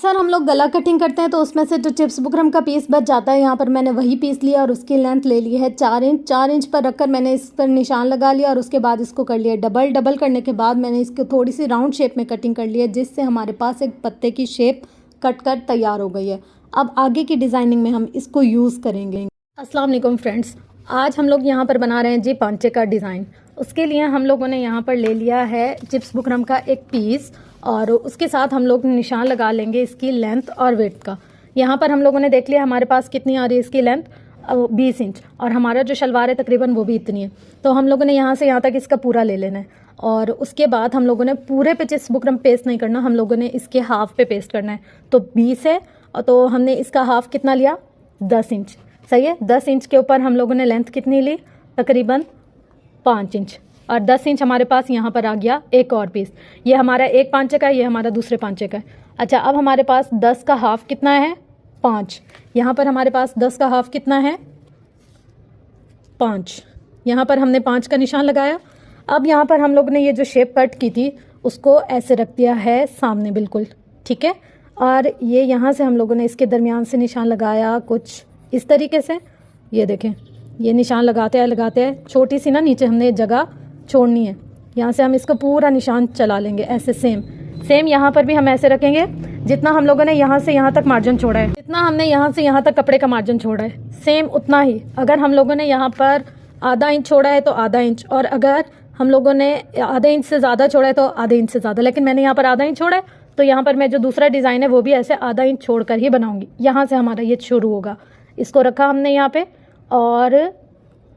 Sir हम लोग गला कटिंग करते हैं तो उसमें से जो चिप्स बुकरम का पीस बच जाता है, यहाँ पर मैंने वही पीस लिया और उसकी लेंथ ले ली है 4 इंच। 4 इंच पर रखकर मैंने इस पर निशान लगा लिया और उसके बाद इसको कर लिया डबल। डबल करने के बाद मैंने इसको थोड़ी सी राउंड शेप में कटिंग कर ली है, जिससे हमारे पास एक पत्ते की शेप कट कर तैयार हो गई है। अब आगे की डिज़ाइनिंग में हम इसको यूज़ करेंगे। अस्सलाम वालेकुम फ्रेंड्स, आज हम लोग यहाँ पर बना रहे हैं जी पांचे का डिज़ाइन। उसके लिए हम लोगों ने यहाँ पर ले लिया है चिप्स बुकरम का एक पीस और उसके साथ हम लोग निशान लगा लेंगे इसकी लेंथ और विड्थ का। यहाँ पर हम लोगों ने देख लिया हमारे पास कितनी आ रही है इसकी लेंथ 20 इंच और हमारा जो शलवार है तकरीबन वो भी इतनी है। तो हम लोगों ने यहाँ से यहाँ तक इसका पूरा ले लेना है और उसके बाद हम लोगों ने पूरे पे चिप्स बुकरम पेस्ट नहीं करना, हम लोगों ने इसके हाफ पे पेस्ट करना है। तो 20 है तो हमने इसका हाफ कितना लिया 10 इंच। सही है, 10 इंच के ऊपर हम लोगों ने लेंथ कितनी ली तकरीबन 5 इंच और 10 इंच हमारे पास यहाँ पर आ गया एक और पीस। ये हमारा एक पांचे का है, ये हमारा दूसरे पांचे का है। अच्छा, अब हमारे पास 10 का हाफ कितना है 5। यहाँ पर हमारे पास 10 का हाफ कितना है 5। यहाँ पर हमने 5 का निशान लगाया। अब यहाँ पर हम लोग ने ये जो शेप कट की थी उसको ऐसे रख दिया है सामने बिल्कुल, ठीक है। और ये यहाँ से हम लोगों ने इसके दरमियान से निशान लगाया कुछ इस तरीके से। ये देखें, ये निशान लगाते हैं छोटी सी ना नीचे हमने जगह छोड़नी है। यहाँ से हम इसको पूरा निशान चला लेंगे ऐसे सेम यहाँ पर भी हम ऐसे रखेंगे। जितना हम लोगों ने यहाँ से यहाँ तक मार्जिन छोड़ा है, जितना हमने यहाँ से यहाँ तक कपड़े का मार्जिन छोड़ा है सेम उतना ही। अगर हम लोगों ने यहाँ पर आधा इंच छोड़ा है तो आधा इंच, और अगर हम लोगों ने आधे इंच से ज़्यादा छोड़ा है तो आधे इंच से ज़्यादा। लेकिन मैंने यहाँ पर आधा इंच छोड़ा है तो यहाँ पर मैं जो दूसरा डिज़ाइन है वो भी ऐसे आधा इंच छोड़ कर ही बनाऊँगी। यहाँ से हमारा ये शुरू होगा। इसको रखा हमने यहाँ पे और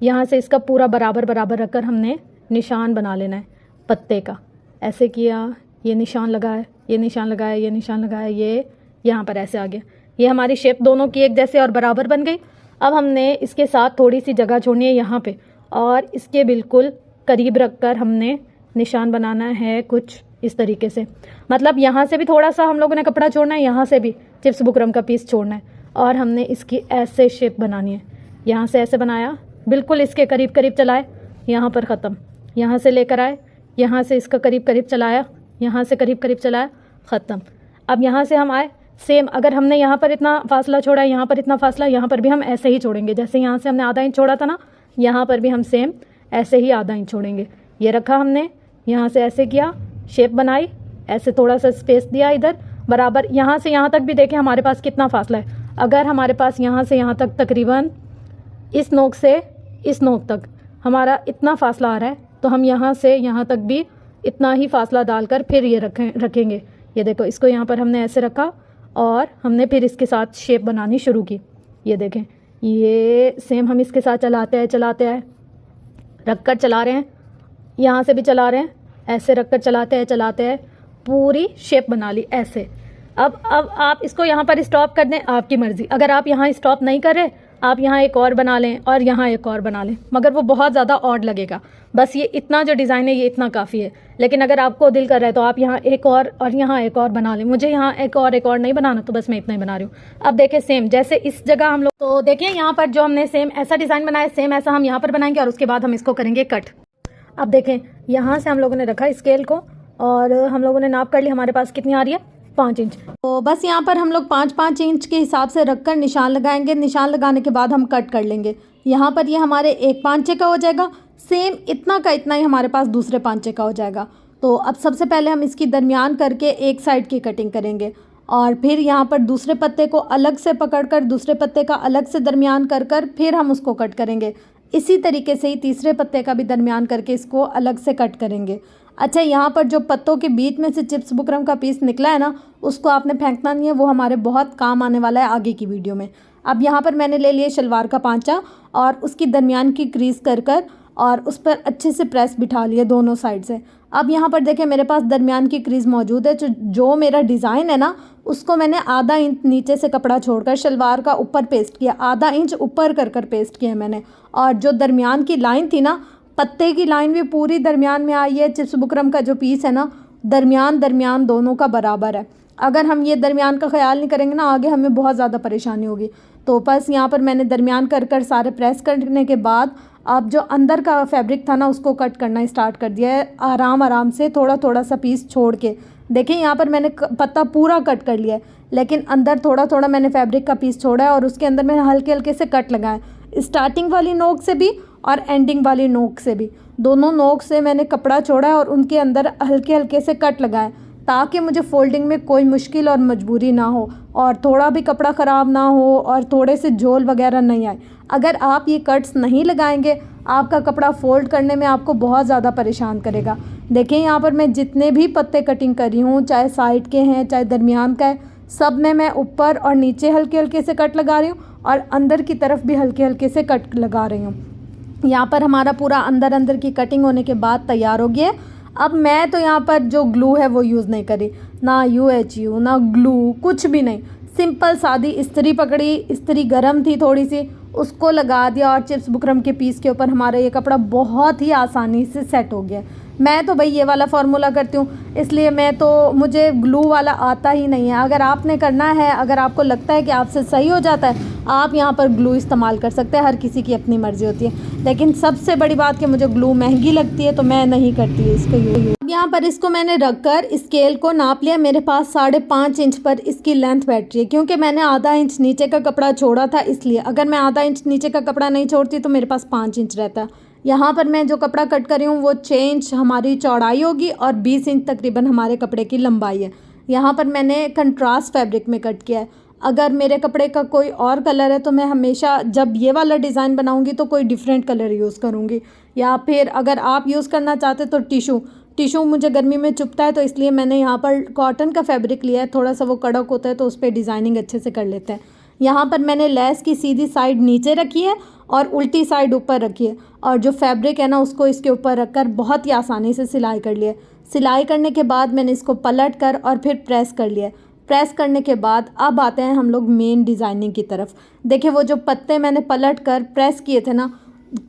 यहाँ से इसका पूरा बराबर रखकर हमने निशान बना लेना है पत्ते का। ऐसे किया, ये निशान लगाया, ये निशान लगाया, ये निशान लगाया, ये यहाँ पर ऐसे आ गया। ये हमारी शेप दोनों की एक जैसे और बराबर बन गई। अब हमने इसके साथ थोड़ी सी जगह छोड़नी है यहाँ पे और इसके बिल्कुल करीब रखकर हमने निशान बनाना है कुछ इस तरीके से। मतलब यहाँ से भी थोड़ा सा हम लोगों ने कपड़ा छोड़ना है, यहाँ से भी चिप्स बुकरम का पीस छोड़ना है और हमने इसकी ऐसे शेप बनानी है। यहाँ से ऐसे बनाया, बिल्कुल इसके करीब चलाए, यहाँ पर ख़त्म। यहाँ से लेकर आए, यहाँ से इसका करीब चलाया, यहाँ से करीब चलाया, ख़त्म। अब यहाँ से हम आए, सेम अगर हमने यहाँ पर इतना फासला छोड़ा है, यहाँ पर इतना फासला, यहाँ पर भी हम ऐसे ही छोड़ेंगे। जैसे यहाँ से हमने आधा इंच छोड़ा था ना, यहाँ पर भी हम सेम ऐसे ही आधा इंच छोड़ेंगे। ये रखा हमने, यहाँ से ऐसे किया, शेप बनाई, ऐसे थोड़ा सा स्पेस दिया इधर बराबर। यहाँ से यहाँ तक भी देखें हमारे पास कितना फासला है। अगर हमारे पास यहाँ से यहाँ तक तकरीबन इस नोक से इस नोक तक हमारा इतना फासला आ रहा है तो हम यहाँ से यहाँ तक भी इतना ही फासला डालकर फिर ये रखेंगे। ये देखो, इसको यहाँ पर हमने ऐसे रखा और हमने फिर इसके साथ शेप बनानी शुरू की। ये देखें, ये सेम हम इसके साथ चलाते आए रख कर चला रहे हैं, यहाँ से भी चला रहे हैं, ऐसे रख कर चलाते हैं, पूरी शेप बना ली ऐसे। अब आप इसको यहाँ पर स्टॉप कर दें, आपकी मर्ज़ी। अगर आप यहाँ स्टॉप नहीं कर रहे, आप यहाँ एक और बना लें और यहाँ एक और बना लें, मगर वो बहुत ज़्यादा ऑड लगेगा। बस ये इतना जो डिज़ाइन है ये इतना काफ़ी है। लेकिन अगर आपको दिल कर रहा है तो आप यहाँ एक और यहाँ एक और बना लें। मुझे यहाँ एक और नहीं बनाना, तो बस मैं इतना ही बना रही हूँ। अब देखें, सेम जैसे इस जगह हम लोग, तो देखिए यहाँ पर जो हमने सेम ऐसा डिज़ाइन बनाया, सेम ऐसा हम यहाँ पर बनाएंगे और उसके बाद हम इसको करेंगे कट। अब देखें, यहाँ से हम लोगों ने रखा स्केल को और हम लोगों ने नाप कर ली, हमारे पास कितनी आ रही है 5 इंच। तो बस यहाँ पर हम लोग 5 इंच के हिसाब से रखकर निशान लगाएंगे। निशान लगाने के बाद हम कट कर लेंगे। यहाँ पर ये हमारे एक पांचे का हो जाएगा, सेम इतना का इतना ही हमारे पास दूसरे पांचे का हो जाएगा। तो अब सबसे पहले हम इसकी दरमियान करके एक साइड की कटिंग करेंगे और फिर यहाँ पर दूसरे पत्ते को अलग से पकड़कर दूसरे पत्ते का अलग से दरमियान कर फिर हम उसको कट करेंगे। इसी तरीके से ही तीसरे पत्ते का भी दरमियान करके इसको अलग से कट करेंगे। अच्छा, यहाँ पर जो पत्तों के बीच में से चिप्स बुकरम का पीस निकला है ना, उसको आपने फेंकना नहीं है, वो हमारे बहुत काम आने वाला है आगे की वीडियो में। अब यहाँ पर मैंने ले लिया शलवार का पांचा और उसकी दरमियान की क्रीज कर और उस पर अच्छे से प्रेस बिठा लिए दोनों साइड से। अब यहाँ पर देखें, मेरे पास दरमियान की क्रीज मौजूद है। जो मेरा डिज़ाइन है ना, उसको मैंने आधा इंच नीचे से कपड़ा छोड़कर शलवार का ऊपर पेस्ट किया, आधा इंच ऊपर कर पेस्ट किया मैंने। और जो दरमियान की लाइन थी ना, पत्ते की लाइन भी पूरी दरमियान में आई है। चिप्स बुकरम का जो पीस है ना, दरमियान दोनों का बराबर है। अगर हम ये दरमियान का ख्याल नहीं करेंगे ना, आगे हमें बहुत ज़्यादा परेशानी होगी। तो बस यहाँ पर मैंने दरमियान कर सारे प्रेस करने के बाद अब जो अंदर का फैब्रिक था ना, उसको कट करना स्टार्ट कर दिया है आराम से, थोड़ा सा पीस छोड़ के, देखिए यहाँ पर मैंने पत्ता पूरा कट कर लिया है, लेकिन अंदर थोड़ा थोड़ा मैंने फैब्रिक का पीस छोड़ा है और उसके अंदर मैंने हल्के हल्के से कट लगाए, स्टार्टिंग वाली नोक से भी और एंडिंग वाली नोक से भी, दोनों नोक से मैंने कपड़ा छोड़ा है और उनके अंदर हल्के हल्के से कट लगाए, ताकि मुझे फोल्डिंग में कोई मुश्किल और मजबूरी ना हो और थोड़ा भी कपड़ा ख़राब ना हो और थोड़े से झोल वगैरह नहीं आए। अगर आप ये कट्स नहीं लगाएंगे, आपका कपड़ा फ़ोल्ड करने में आपको बहुत ज़्यादा परेशान करेगा। देखिए यहाँ पर मैं जितने भी पत्ते कटिंग कर रही हूँ, चाहे साइड के हैं चाहे दरमियान का है, सब में मैं ऊपर और नीचे हल्के हल्के से कट लगा रही हूँ और अंदर की तरफ भी हल्के हल्के से कट लगा रही हूँ। यहाँ पर हमारा पूरा अंदर अंदर की कटिंग होने के बाद तैयार हो गया है। अब मैं तो यहाँ पर जो ग्लू है वो यूज़ नहीं करी, ना UHU ना ग्लू, कुछ भी नहीं, सिंपल सादी इस्त्री पकड़ी, इस्त्री गर्म थी थोड़ी सी, उसको लगा दिया और चिप्स बुकरम के पीस के ऊपर हमारा ये कपड़ा बहुत ही आसानी से सेट हो गया। मैं तो भाई ये वाला फार्मूला करती हूँ, इसलिए मुझे ग्लू वाला आता ही नहीं है। अगर आपने करना है, अगर आपको लगता है कि आपसे सही हो जाता है, आप यहाँ पर ग्लू इस्तेमाल कर सकते हैं, हर किसी की अपनी मर्ज़ी होती है। लेकिन सबसे बड़ी बात कि मुझे ग्लू महंगी लगती है, तो मैं नहीं करती इसको यूज़। यहाँ पर इसको मैंने रख कर स्केल को नाप लिया, मेरे पास 5.5 इंच पर इसकी लेंथ बैठ रही है, क्योंकि मैंने आधा इंच नीचे का कपड़ा छोड़ा था, इसलिए अगर मैं आधा इंच नीचे का कपड़ा नहीं छोड़ती तो मेरे पास 5 इंच रहता। यहाँ पर मैं जो कपड़ा कट कर रही हूँ वो 6 इंच हमारी चौड़ाई होगी और 20 इंच तकरीबन हमारे कपड़े की लंबाई है। यहाँ पर मैंने कंट्रास्ट फैब्रिक में कट किया है। अगर मेरे कपड़े का कोई और कलर है तो मैं हमेशा जब ये वाला डिज़ाइन बनाऊँगी तो कोई डिफरेंट कलर यूज़ करूँगी, या फिर अगर आप यूज़ करना चाहते तो टिशू मुझे गर्मी में चुभता है, तो इसलिए मैंने यहाँ पर कॉटन का फैब्रिक लिया है, थोड़ा सा वो कड़क होता है तो उस पर डिज़ाइनिंग अच्छे से कर लेते हैं। यहाँ पर मैंने लेस की सीधी साइड नीचे रखी है और उल्टी साइड ऊपर रखी है, और जो फैब्रिक है ना उसको इसके ऊपर रखकर बहुत ही आसानी से सिलाई कर लिया। सिलाई करने के बाद मैंने इसको पलट कर और फिर प्रेस कर लिया। प्रेस करने के बाद अब आते हैं हम लोग मेन डिज़ाइनिंग की तरफ। देखिए वो जो पत्ते मैंने पलट कर प्रेस किए थे ना,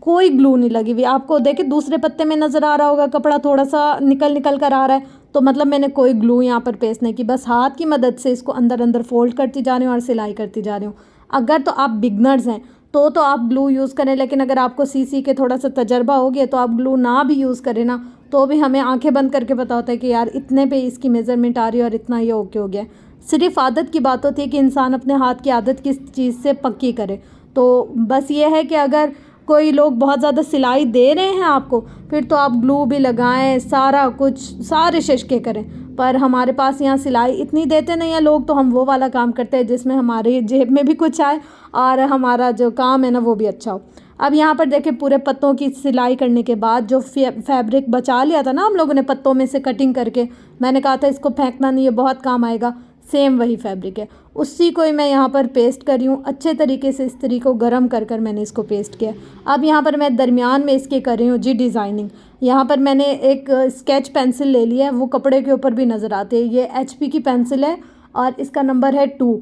कोई ग्लू नहीं लगी हुई। आपको देखिए दूसरे पत्ते में नज़र आ रहा होगा कपड़ा थोड़ा सा निकल कर आ रहा है, तो मतलब मैंने कोई ग्लू यहाँ पर पेस्ट नहीं की, बस हाथ की मदद से इसको अंदर अंदर फोल्ड करती जा रही हूँ और सिलाई करती जा रही हूँ। अगर तो आप बिगनर्स हैं तो आप ग्लू यूज़ करें, लेकिन अगर आपको सी के थोड़ा सा तजर्बा हो गया तो आप ग्लू ना भी यूज़ करें ना, तो भी हमें आंखें बंद करके पता होता है कि यार इतने पे इसकी मेज़रमेंट आ रही है और इतना ये ओके हो गया। सिर्फ आदत की बात होती है कि इंसान अपने हाथ की आदत किस चीज़ से पक्की करे। तो बस ये है कि अगर कोई लोग बहुत ज़्यादा सिलाई दे रहे हैं आपको, फिर तो आप ग्लू भी लगाएं, सारा कुछ सारे शिश्के करें, पर हमारे पास यहाँ सिलाई इतनी देते नहीं हैं लोग, तो हम वो वाला काम करते हैं जिसमें हमारे जेब में भी कुछ आए और हमारा जो काम है ना वो भी अच्छा हो। अब यहाँ पर देखिए पूरे पत्तों की सिलाई करने के बाद जो फैब्रिक बचा लिया था ना हम लोगों ने पत्तों में से कटिंग करके, मैंने कहा था इसको फेंकना नहीं, ये बहुत काम आएगा, सेम वही फैब्रिक है, उसी को ही मैं यहाँ पर पेस्ट कर रही हूँ। अच्छे तरीके से इस्त्री को गर्म कर मैंने इसको पेस्ट किया। अब यहाँ पर मैं दरमियान में इसके कर रही हूँ जी डिज़ाइनिंग। यहाँ पर मैंने एक स्केच पेंसिल ले लिया है, वो कपड़े के ऊपर भी नज़र आती है। ये HP की पेंसिल है और इसका नंबर है 2।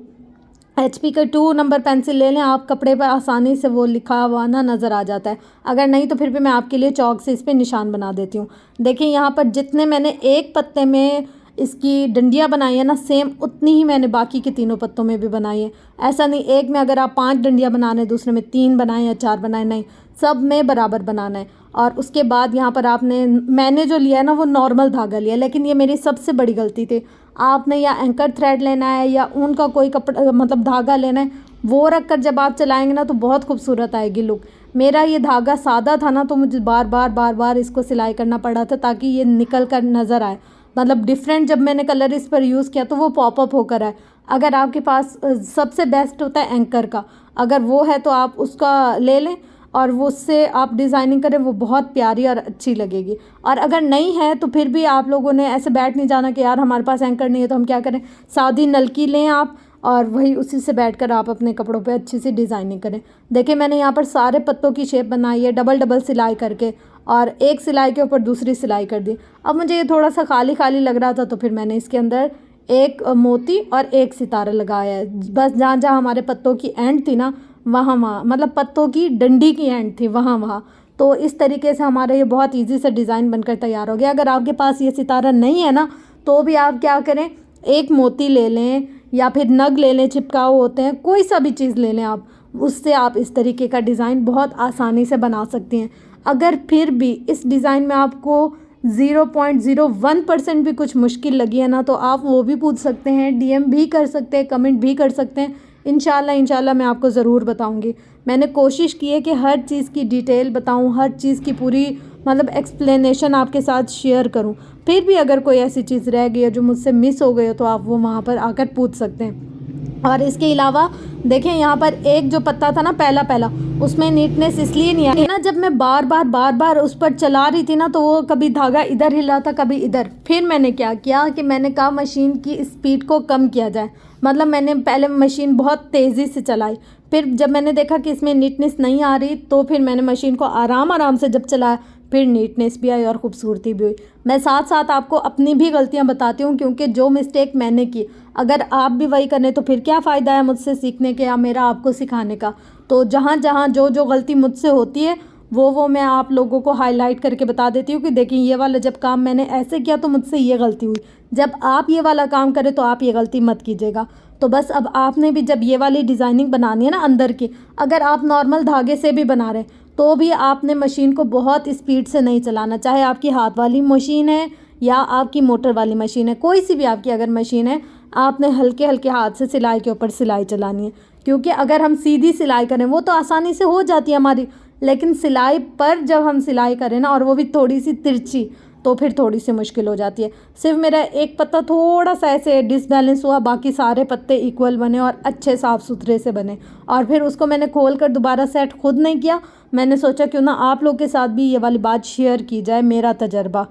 HP का 2 नंबर पेंसिल ले लें आप, कपड़े पर आसानी से वो लिखा हुआ ना नज़र आ जाता है। अगर नहीं तो फिर भी मैं आपके लिए चौक से इस पर निशान बना देती हूँ। देखिए यहाँ पर जितने मैंने एक पत्ते में इसकी डंडियाँ बनाई है ना, सेम उतनी ही मैंने बाकी के तीनों पत्तों में भी बनाई है। ऐसा नहीं एक में अगर आप 5 डंडियाँ बनाने हैं, दूसरे में 3 बनाएं या 4 बनाएं, नहीं, सब में बराबर बनाना है। और उसके बाद यहाँ पर मैंने जो लिया है ना वो नॉर्मल धागा लिया, लेकिन ये मेरी सबसे बड़ी गलती थी। आपने या एंकर थ्रेड लेना है या ऊन का कोई कपड़ा मतलब धागा लेना है, वो रख कर जब आप चलाएंगे ना तो बहुत खूबसूरत आएगी लुक। मेरा ये धागा सादा था ना, तो मुझे बार बार इसको सिलाई करना पड़ा था ताकि ये निकल कर नज़र आए, मतलब डिफरेंट जब मैंने कलर इस पर यूज़ किया तो वो पॉपअप होकर आए। अगर आपके पास सबसे बेस्ट होता है एंकर का, अगर वो है तो आप उसका ले लें और वो उससे आप डिज़ाइनिंग करें, वो बहुत प्यारी और अच्छी लगेगी। और अगर नहीं है तो फिर भी आप लोगों ने ऐसे बैठ नहीं जाना कि यार हमारे पास एंकर नहीं है तो हम क्या करें, सादी नलकी लें आप और वही उसी से बैठकर आप अपने कपड़ों पे अच्छी सी डिज़ाइनिंग करें। देखिए मैंने यहाँ पर सारे पत्तों की शेप बनाई है डबल सिलाई करके, और एक सिलाई के ऊपर दूसरी सिलाई कर दी। अब मुझे ये थोड़ा सा खाली खाली लग रहा था तो फिर मैंने इसके अंदर एक मोती और एक सितारा लगाया है। बस जहाँ जहाँ हमारे पत्तों की एंड थी ना वहाँ मतलब पत्तों की डंडी की एंड थी वहाँ। तो इस तरीके से हमारा ये बहुत ईजी से डिज़ाइन बनकर तैयार हो गया। अगर आपके पास ये सितारा नहीं है ना तो भी आप क्या करें, एक मोती ले लें या फिर नग ले लें, चिपकाऊ होते हैं, कोई सा भी चीज़ ले लें आप, उससे आप इस तरीके का डिज़ाइन बहुत आसानी से बना सकती हैं। अगर फिर भी इस डिज़ाइन में आपको 0.01% भी कुछ मुश्किल लगी है ना, तो आप वो भी पूछ सकते हैं, DM भी कर सकते हैं, कमेंट भी कर सकते हैं। इंशाल्लाह मैं आपको ज़रूर बताऊंगी। मैंने कोशिश की है कि हर चीज़ की डिटेल बताऊं, हर चीज़ की पूरी मतलब एक्सप्लेनेशन आपके साथ शेयर करूं। फिर भी अगर कोई ऐसी चीज़ रह गई है जो मुझसे मिस हो गई हो, तो आप वो वहाँ पर आकर पूछ सकते हैं। और इसके अलावा देखें, यहाँ पर एक जो पत्ता था ना पहला उसमें नीटनेस इसलिए नहीं आई ना, जब मैं बार बार उस पर चला रही थी ना, तो वो कभी धागा इधर हिला था कभी इधर। फिर मैंने क्या किया कि मैंने कहा मशीन की स्पीड को कम किया जाए, मतलब मैंने पहले मशीन बहुत तेज़ी से चलाई। फिर जब मैंने देखा कि इसमें नीटनेस नहीं आ रही, तो फिर मैंने मशीन को आराम से जब चलाया, फिर नीटनेस भी आई और ख़ूबसूरती भी हुई। मैं साथ साथ आपको अपनी भी गलतियां बताती हूँ, क्योंकि जो मिस्टेक मैंने की अगर आप भी वही करें तो फिर क्या फ़ायदा है मुझसे सीखने के या मेरा आपको सिखाने का। तो जहाँ जहाँ जो गलती मुझसे होती है वो मैं आप लोगों को हाईलाइट करके बता देती हूँ कि देखिए ये वाला जब काम मैंने ऐसे किया तो मुझसे ये गलती हुई, जब आप ये वाला काम करें तो आप ये गलती मत कीजिएगा। तो बस अब आपने भी जब ये वाली डिज़ाइनिंग बनानी है ना अंदर की, अगर आप नॉर्मल धागे से भी बना रहे हैं तो भी आपने मशीन को बहुत स्पीड से नहीं चलाना, चाहे आपकी हाथ वाली मशीन है या आपकी मोटर वाली मशीन है, कोई सी भी आपकी अगर मशीन है, आपने हल्के हल्के हाथ से सिलाई के ऊपर सिलाई चलानी है। क्योंकि अगर हम सीधी सिलाई करें वो तो आसानी से हो जाती है हमारी, लेकिन सिलाई पर जब हम सिलाई करें ना, और वो भी थोड़ी सी तिरछी, तो फिर थोड़ी सी मुश्किल हो जाती है। सिर्फ मेरा एक पत्ता थोड़ा सा ऐसे डिसबैलेंस हुआ, बाकी सारे पत्ते इक्वल बने और अच्छे साफ़ सुथरे से बने। और फिर उसको मैंने खोल कर दोबारा सेट खुद नहीं किया, मैंने सोचा क्यों ना आप लोग के साथ भी ये वाली बात शेयर की जाए, मेरा तजर्बा।